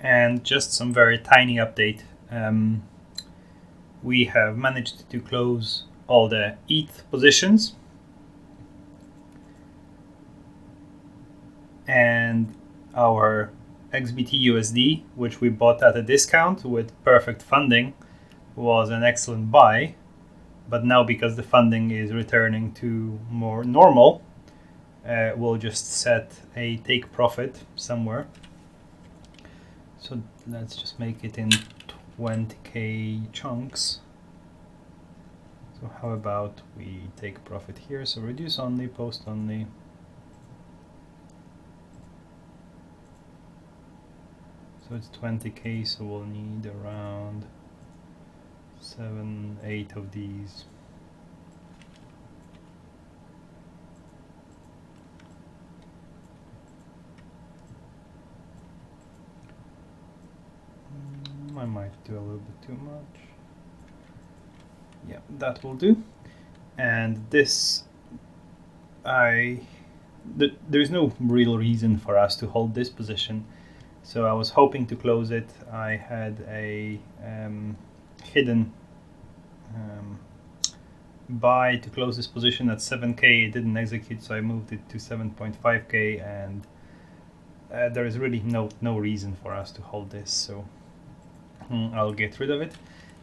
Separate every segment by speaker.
Speaker 1: And just some very tiny update. We have managed to close all the ETH positions, and our XBT USD, which we bought at a discount with perfect funding, was an excellent buy. But now, because the funding is returning to more normal, we'll just set a take profit somewhere. So let's just make it in 20k chunks. So how about we take profit here? So reduce only, post only. So it's 20k, so we'll need around 7-8 of these. I might do a little bit too much. Yeah, that will do. And this, there's no real reason for us to hold this position. So I was hoping to close it. I had a hidden buy to close this position at 7k. It didn't execute, so I moved it to 7.5k, and there is really no reason for us to hold this. So I'll get rid of it.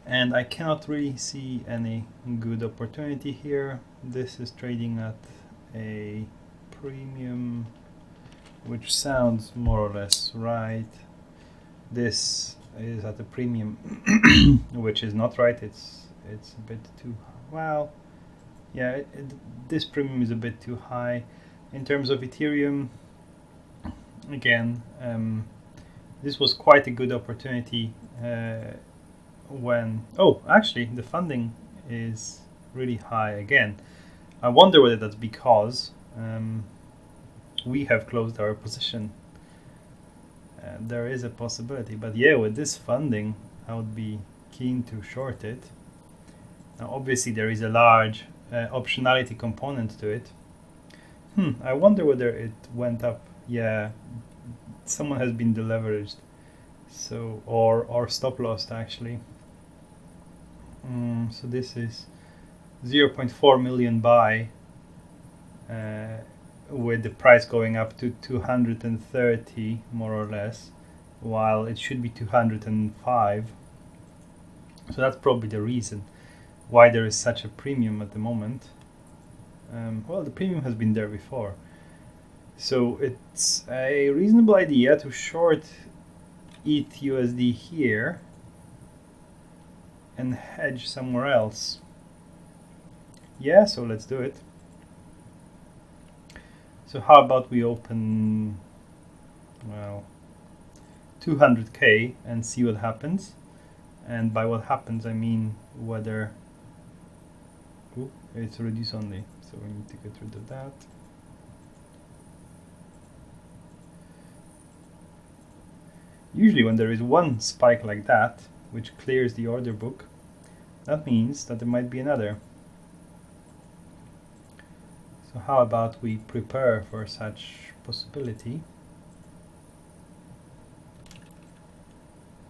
Speaker 1: And I cannot really see any good opportunity here. This is trading at a premium, which sounds more or less right. This is at a premium, which is not right. It's a bit too well. Yeah, this premium is a bit too high. In terms of Ethereum, again, this was quite a good opportunity when, actually the funding is really high again. I wonder whether that's because we have closed our position. There is a possibility, but yeah, with this funding I would be keen to short it. Now obviously there is a large optionality component to it. I wonder whether it went up. Yeah, someone has been deleveraged, so or stop lossed actually. So this is 0.4 million buy with the price going up to 230 more or less, while it should be 205. So that's probably the reason why there is such a premium at the moment. Well, the premium has been there before, so it's a reasonable idea to short ETH USD here and hedge somewhere else. Yeah, so let's do it. So how about we open, well, 200k and see what happens. And by what happens, I mean whether it's reduce only, so we need to get rid of that. Usually when there is one spike like that, which clears the order book, that means that there might be another. So how about we prepare for such possibility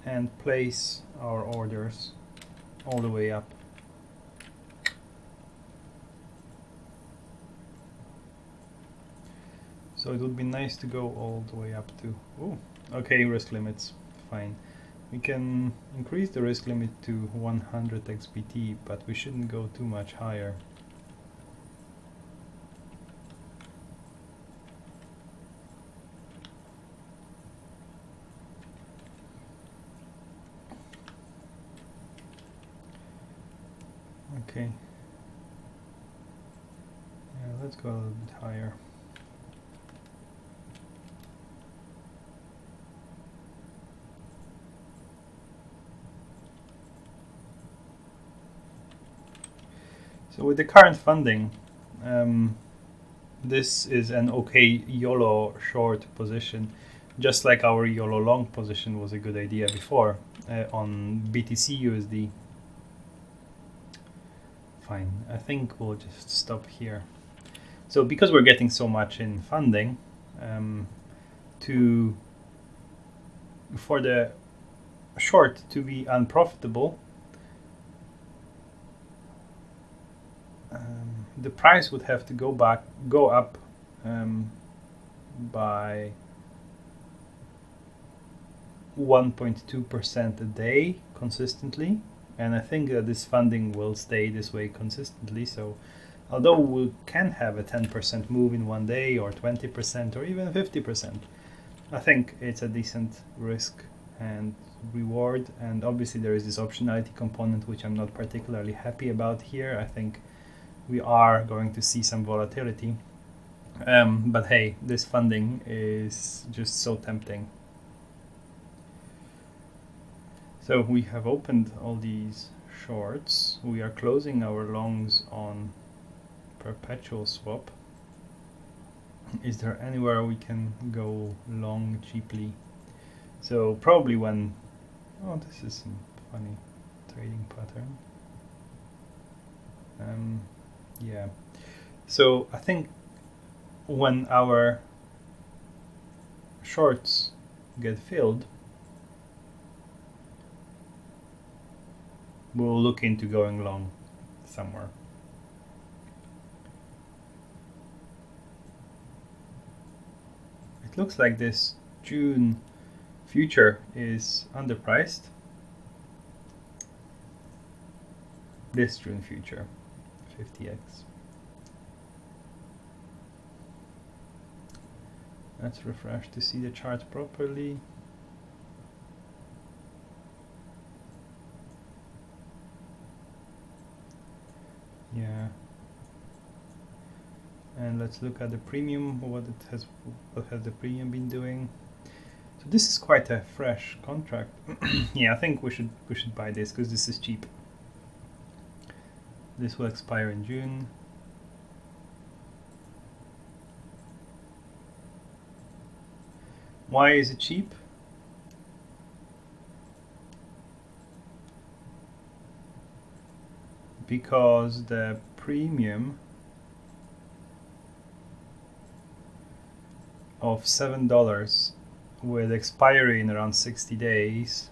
Speaker 1: and place our orders all the way up. So it would be nice to go all the way up to, okay, risk limits, fine. We can increase the risk limit to 100 XBT, but we shouldn't go too much higher. Okay. Yeah, let's go a little bit higher. So with the current funding, this is an okay YOLO short position, just like our YOLO long position was a good idea before on BTC USD. Fine, I think we'll just stop here. So because we're getting so much in funding, to for the short to be unprofitable, the price would have to go up by 1.2% a day consistently, and I think that this funding will stay this way consistently. So although we can have a 10% move in one day, or 20%, or even 50%, I think it's a decent risk and reward. And obviously there is this optionality component, which I'm not particularly happy about here. I think we are going to see some volatility, but hey, this funding is just so tempting. So we have opened all these shorts. We are closing our longs on perpetual swap. Is there anywhere we can go long cheaply? So probably when, oh, this is some funny trading pattern. Yeah, so I think when our shorts get filled, we'll look into going long somewhere. It looks like this June future is underpriced. This June future, 50x. Let's refresh to see the chart properly. Yeah. And let's look at the premium. What has the premium been doing? So this is quite a fresh contract. Yeah, I think we should buy this because this is cheap. This will expire in June. Why is it cheap? Because the premium of $7 with expiry in around 60 days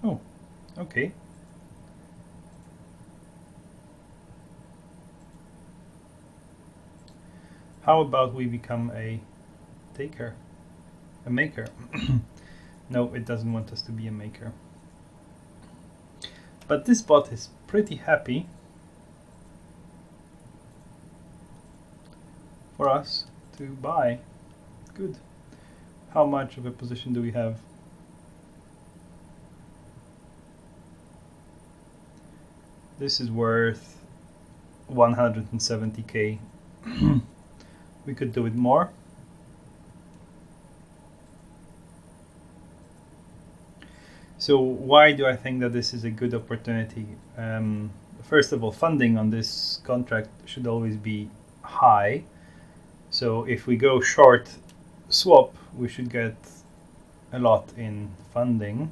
Speaker 1: oh, okay. How about we become a taker, a maker? No, it doesn't want us to be a maker. But this bot is pretty happy for us to buy. Good. How much of a position do we have? This is worth 170k. We could do it more. So why do I think that this is a good opportunity? First of all, funding on this contract should always be high. So if we go short swap, we should get a lot in funding.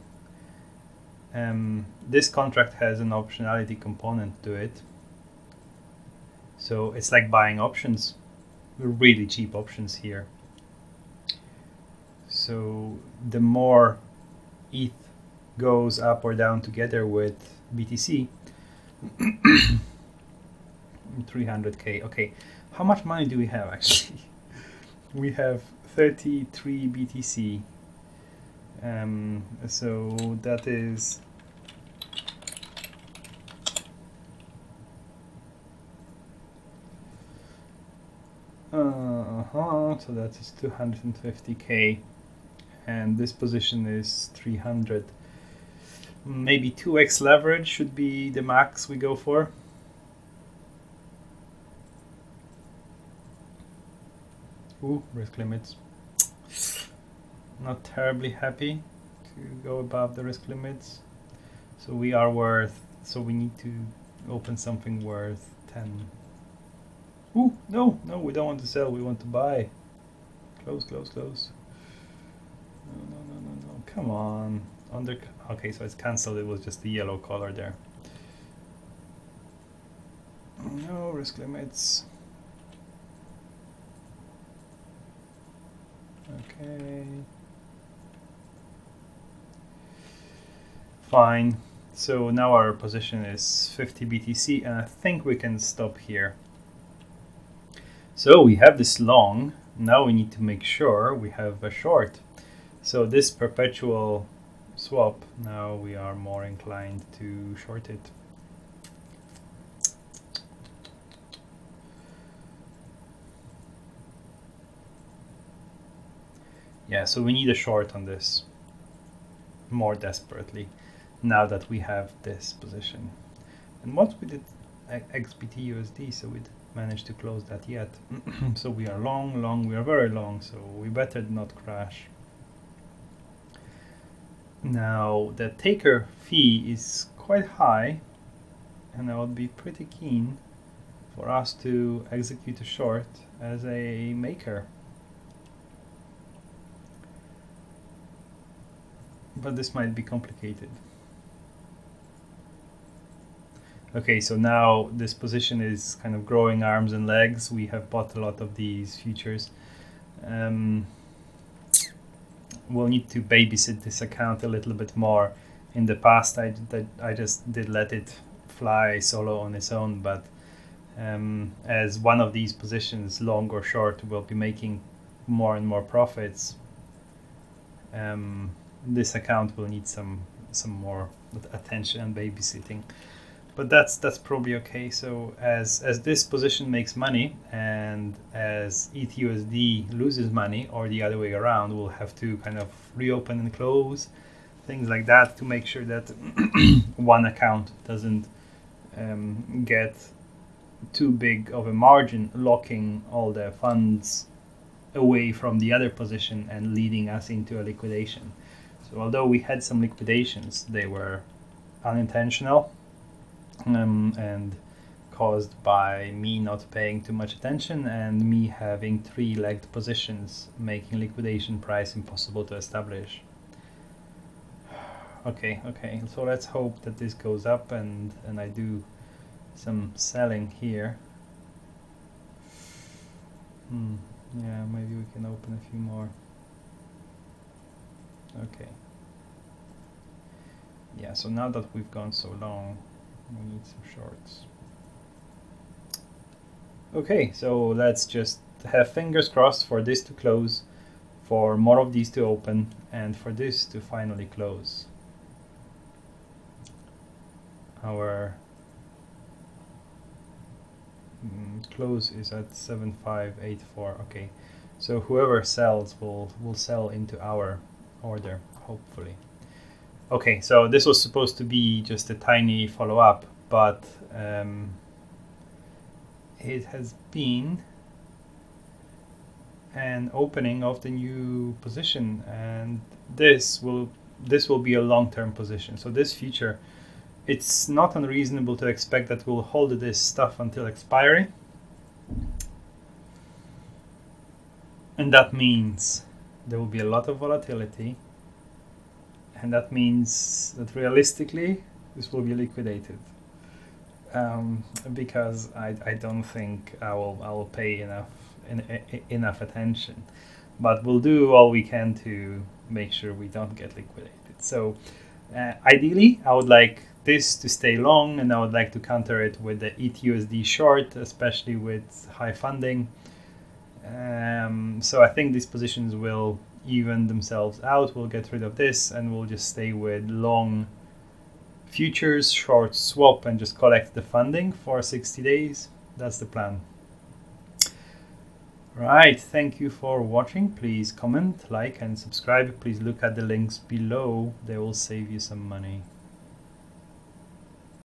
Speaker 1: This contract has an optionality component to it. So it's like buying options, really cheap options here. So the more ETH goes up or down together with BTC, 300k. Okay, how much money do we have actually? We have 33 BTC. So that is so that is 250k, and this position is 300. Maybe 2x leverage should be the max we go for. Ooh, risk limits. Not terribly happy to go above the risk limits. So we are worth, so we need to open something worth 10. Ooh, no, we don't want to sell, we want to buy. Close. No, come on. Okay, so it's cancelled, it was just the yellow color there. No risk limits. Okay. Fine. So now our position is 50 BTC, and I think we can stop here. So we have this long. Now we need to make sure we have a short. So this perpetual swap, now we are more inclined to short it. Yeah, so we need a short on this more desperately now that we have this position. And once we did XBT USD, so we didn't manage to close that yet. So we are long, we are very long, so we better not crash. Now the taker fee is quite high, and I would be pretty keen for us to execute a short as a maker. But this might be complicated. Okay, so now this position is kind of growing arms and legs. We have bought a lot of these futures. We'll need to babysit this account a little bit more. In the past, I just did let it fly solo on its own, but as one of these positions, long or short, will be making more and more profits, this account will need some more attention and babysitting. But that's probably okay. So as this position makes money and as ETHUSD loses money, or the other way around, we'll have to kind of reopen and close, things like that, to make sure that one account doesn't get too big of a margin, locking all the funds away from the other position and leading us into a liquidation. So although we had some liquidations, they were unintentional and caused by me not paying too much attention and me having three-legged positions, making liquidation price impossible to establish. Okay, so let's hope that this goes up and I do some selling here. Yeah, maybe we can open a few more. Okay. Yeah, so now that we've gone so long, we need some shorts. Okay, so let's just have fingers crossed for this to close, for more of these to open, and for this to finally close. Our close is at 7584. Okay, so whoever sells will sell into our order, hopefully. Okay, so this was supposed to be just a tiny follow-up, but it has been an opening of the new position, and this will be a long-term position. So this future, it's not unreasonable to expect that we'll hold this stuff until expiry, and that means there will be a lot of volatility. And that means that realistically, this will be liquidated, because I don't think I will pay enough attention. But we'll do all we can to make sure we don't get liquidated. So ideally, I would like this to stay long, and I would like to counter it with the ETHUSD short, especially with high funding. So I think these positions will even themselves out. We'll get rid of this and we'll just stay with long futures, short swap, and just collect the funding for 60 days. That's the plan. Right, thank you for watching. Please comment, like, and subscribe. Please look at the links below. They will save you some money.